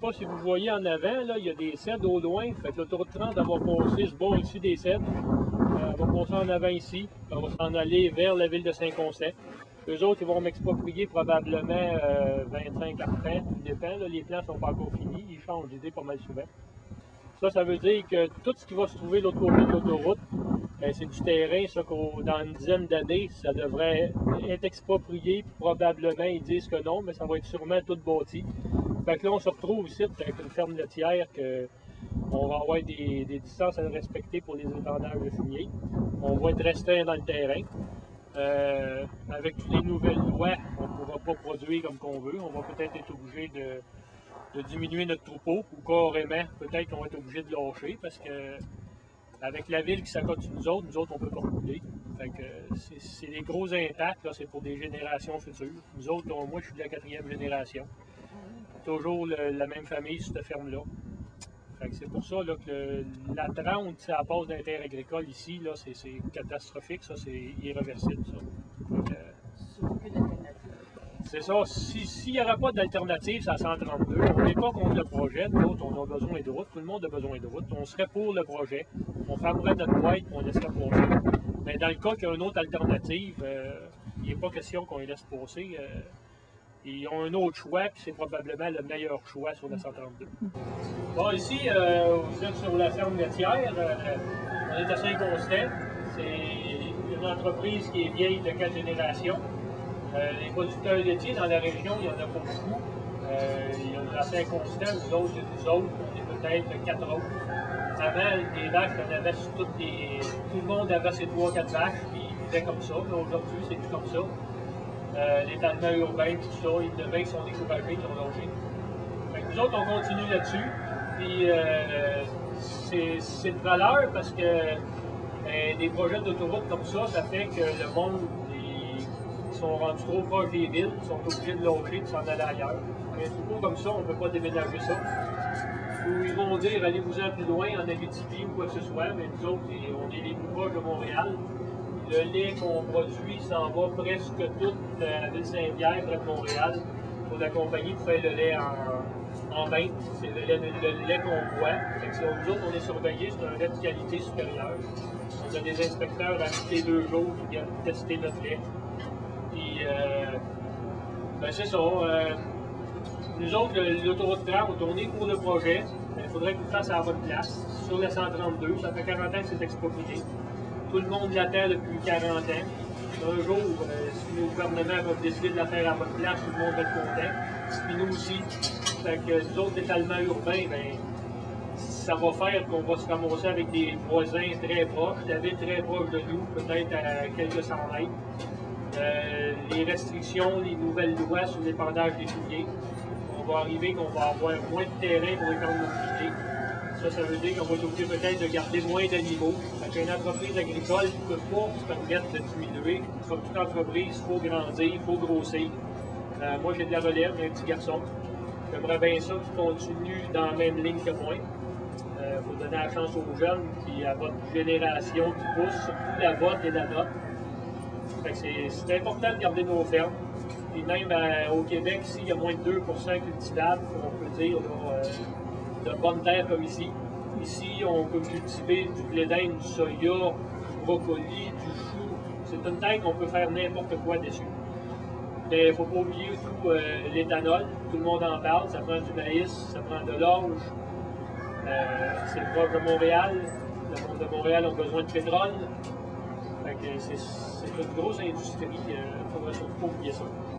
pas si vous voyez en avant, là, il y a des cèdres au loin. Fait que l'autoroute 30 elle va passer ce bord ici des cèdres. Elle va passer en avant ici. Elle va s'en aller vers la ville de Saint-Constant. Eux autres, ils vont m'exproprier probablement 25 après, tout dépend. Là, les plans ne sont pas encore finis. Ils changent d'idée pas mal souvent. Ça veut dire que tout ce qui va se trouver de l'autre côté de l'autoroute, c'est du terrain, ça, dans une dizaine d'années, ça devrait être exproprié. Probablement, ils disent que non, mais ça va être sûrement tout bâti. Fait que là, on se retrouve ici avec une ferme laitière on va avoir des distances à respecter pour les étendages de fumier. On va être restreint dans le terrain. Avec les nouvelles lois, on ne pourra pas produire comme qu'on veut. On va peut-être être obligé de diminuer notre troupeau ou carrément, peut-être qu'on va être obligé de lâcher parce que avec la ville qui s'accote sur nous autres, on ne peut pas rouler. Fait que c'est des gros impacts, c'est pour des générations futures. Nous autres, moi je suis de la 4e génération. Toujours la même famille sur cette ferme-là. C'est pour ça là, que la 30, ça passe d'un terre agricole ici, c'est catastrophique, ça, c'est irréversible. C'est ça, s'il n'y aurait pas d'alternative, c'est à 132. On n'est pas contre le projet, nous autres, on a besoin de route, tout le monde a besoin de route. On serait pour le projet, on fermerait notre boîte et on laisserait passer. Mais dans le cas qu'il y a une autre alternative, il n'est pas question qu'on les laisse passer. Ils ont un autre choix, puis c'est probablement le meilleur choix sur la 132. Bon, ici, vous êtes sur la ferme laitière. On est à Saint-Constant. C'est une entreprise qui est vieille de 4 générations. Les producteurs laitiers dans la région, il n'y en a pas beaucoup. Il y en a à Saint-Constant, nous autres, on est peut-être 4 autres. Avant, les vaches, on avait sur tout le monde avait ses 3-4 vaches, puis ils vivaient comme ça. Mais aujourd'hui, c'est plus comme ça. L'étalement urbain, tout ça, il y en a qui sont découragés, qui ont logé. Nous autres, on continue là-dessus. Puis c'est de valeur parce que des projets d'autoroute comme ça fait que le monde, ils sont rendus trop proches des villes, ils sont obligés de loger, de s'en aller ailleurs. Mais du coup, comme ça, on ne peut pas déménager ça. Ou ils vont dire, allez-vous-en plus loin, en Abitibi ou quoi que ce soit, mais nous autres, on est les plus proches de Montréal. Le lait qu'on produit s'en va presque toute la ville Saint-Pierre, près de Montréal, pour la compagnie pour faire le lait en bain. C'est le lait qu'on boit. Nous autres, on est surveillés, c'est un lait de qualité supérieure. On a des inspecteurs à tous les 2 jours qui viennent tester notre lait. Puis, c'est ça. Nous autres, l'autoroute 30, on est pour le projet. Il faudrait qu'on le fasse à la bonne place, sur la 132. Ça fait 40 ans que c'est exproprié. Tout le monde l'attend depuis 40 ans. Un jour, si nos gouvernements vont décider de la faire à votre place, tout le monde va être content. Puis nous aussi. Fait que nous autres étalements urbains, ça va faire qu'on va se ramasser avec des voisins très proches, la ville très proche de nous, peut-être à quelques cent mètres. Les restrictions, les nouvelles lois sur l'épandage des fumiers. On va arriver qu'on va avoir moins de terrain pour épandre nos fumiers. Ça veut dire qu'on va être obligé peut-être de garder moins d'animaux. Une entreprise agricole ne peut pas se permettre de diminuer. Comme toute entreprise, il faut grandir, il faut grossir. Moi, j'ai de la relève, j'ai un petit garçon. J'aimerais bien ça qu'il continue dans la même ligne que moi. Il faut donner la chance aux jeunes, puis à votre génération qui pousse, surtout la vôtre et la nôtre. C'est important de garder nos fermes. Et même au Québec, ici, il y a moins de 2% cultivables, on peut dire, de bonnes terres comme ici. Ici, on peut cultiver du blé d'Inde, du soya, du brocoli, du chou. C'est une terre qu'on peut faire n'importe quoi dessus. Mais il ne faut pas oublier tout l'éthanol. Tout le monde en parle. Ça prend du maïs, ça prend de l'orge. C'est proche de Montréal. Le monde de Montréal a besoin de pétrole. C'est une grosse industrie. Il ne faudrait surtout pas oublier ça.